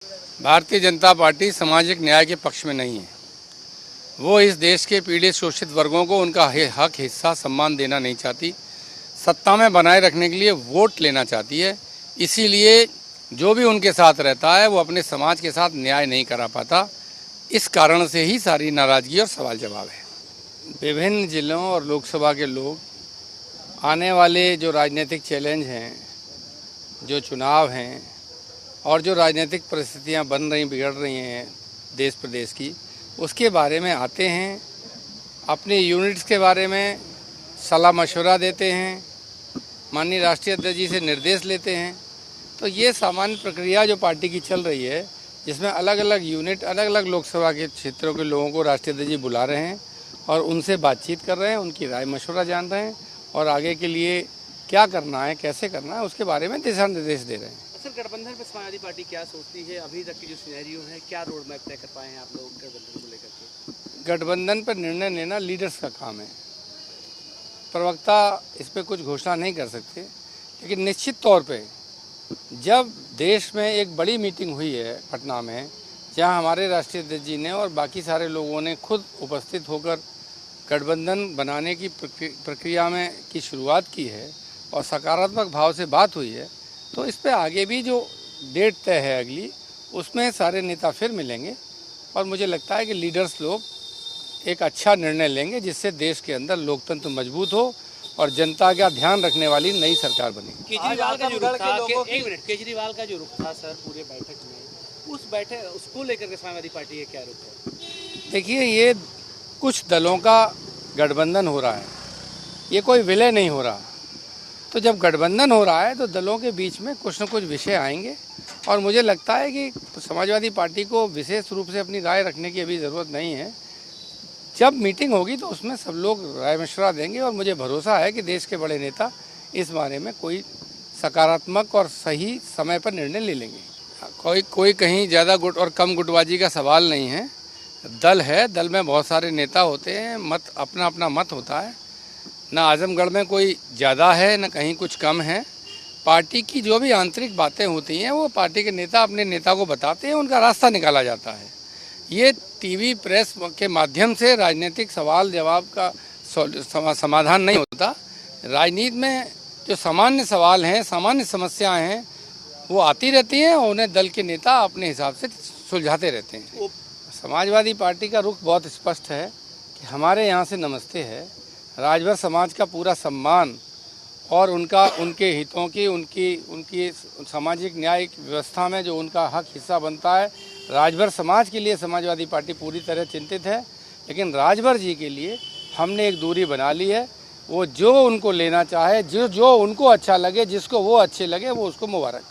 Bharatiya Janata party सामाजिक न्याय के पक्ष में नहीं है। वो इस देश के पीड़ित शोषित वर्गों को उनका हक, हिस्सा, सम्मान देना नहीं चाहती। सत्ता में बनाए रखने के लिए वोट लेना चाहती है। इसीलिए जो भी उनके साथ रहता है वो अपने समाज के साथ न्याय नहीं करा पाता। इस कारण से ही सारी नाराज़गी और सवाल जवाब है। विभिन्न जिलों और लोकसभा के लोग आने वाले जो राजनीतिक चैलेंज हैं, जो चुनाव हैं और जो राजनीतिक परिस्थितियां बन रही, बिगड़ रही हैं देश प्रदेश की, उसके बारे में आते हैं, अपने यूनिट्स के बारे में सलाह मशवरा देते हैं, माननीय राष्ट्रीय अध्यक्ष जी से निर्देश लेते हैं। तो ये सामान्य प्रक्रिया जो पार्टी की चल रही है, जिसमें अलग अलग यूनिट, अलग अलग लोकसभा के क्षेत्रों के लोगों को राष्ट्रीय अध्यक्ष जी बुला रहे हैं और उनसे बातचीत कर रहे हैं, उनकी राय मशवरा जान रहे हैं और आगे के लिए क्या करना है, कैसे करना है, उसके बारे में दिशा निर्देश दे रहे हैं। सर, गठबंधन पर समाजवादी पार्टी क्या सोचती है? अभी तक की जो सिनेरियो है, क्या रोड मैप तय कर पाए हैं आप लोग गठबंधन को लेकर के? गठबंधन पर निर्णय लेना लीडर्स का काम है। प्रवक्ता इस पर कुछ घोषणा नहीं कर सकते, लेकिन निश्चित तौर पे जब देश में एक बड़ी मीटिंग हुई है पटना में, जहां हमारे राष्ट्रीय अध्यक्ष जी ने और बाकी सारे लोगों ने खुद उपस्थित होकर गठबंधन बनाने की प्रक्रिया में की शुरुआत की है और सकारात्मक भाव से बात हुई है, तो इस पे आगे भी जो डेट तय है अगली, उसमें सारे नेता फिर मिलेंगे और मुझे लगता है कि लीडर्स लोग एक अच्छा निर्णय लेंगे जिससे देश के अंदर लोकतंत्र मजबूत हो और जनता का ध्यान रखने वाली नई सरकार बनेगी। केजरीवाल का जो रुख था सर पूरे बैठक में, उसको लेकर के समाजवादी पार्टी का क्या रुख है? देखिए, ये कुछ दलों का गठबंधन हो रहा है, ये कोई विलय नहीं हो रहा। तो जब गठबंधन हो रहा है तो दलों के बीच में कुछ न कुछ विषय आएंगे और मुझे लगता है कि समाजवादी पार्टी को विशेष रूप से अपनी राय रखने की अभी ज़रूरत नहीं है। जब मीटिंग होगी तो उसमें सब लोग राय मशवरा देंगे और मुझे भरोसा है कि देश के बड़े नेता इस बारे में कोई सकारात्मक और सही समय पर निर्णय ले लेंगे। कोई कहीं ज़्यादा गुट और कम गुटबाजी का सवाल नहीं है। दल है, दल में बहुत सारे नेता होते हैं, मत अपना अपना मत होता है। ना आजमगढ़ में कोई ज़्यादा है, ना कहीं कुछ कम है। पार्टी की जो भी आंतरिक बातें होती हैं वो पार्टी के नेता अपने नेता को बताते हैं, उनका रास्ता निकाला जाता है। ये टीवी प्रेस के माध्यम से राजनीतिक सवाल जवाब का समाधान नहीं होता। राजनीति में जो सामान्य सवाल हैं, सामान्य समस्याएं हैं, वो आती रहती हैं और उन्हें दल के नेता अपने हिसाब से सुलझाते रहते हैं। समाजवादी पार्टी का रुख बहुत स्पष्ट है कि हमारे यहाँ से नमस्ते है। राजभर समाज का पूरा सम्मान और उनके हितों की उनकी सामाजिक न्याय व्यवस्था में जो उनका हक, हिस्सा बनता है, राजभर समाज के लिए समाजवादी पार्टी पूरी तरह चिंतित है। लेकिन राजभर जी के लिए हमने एक दूरी बना ली है। वो जो उनको लेना चाहे, जो उनको अच्छा लगे, जिसको वो अच्छे लगे, वो उसको मुबारक।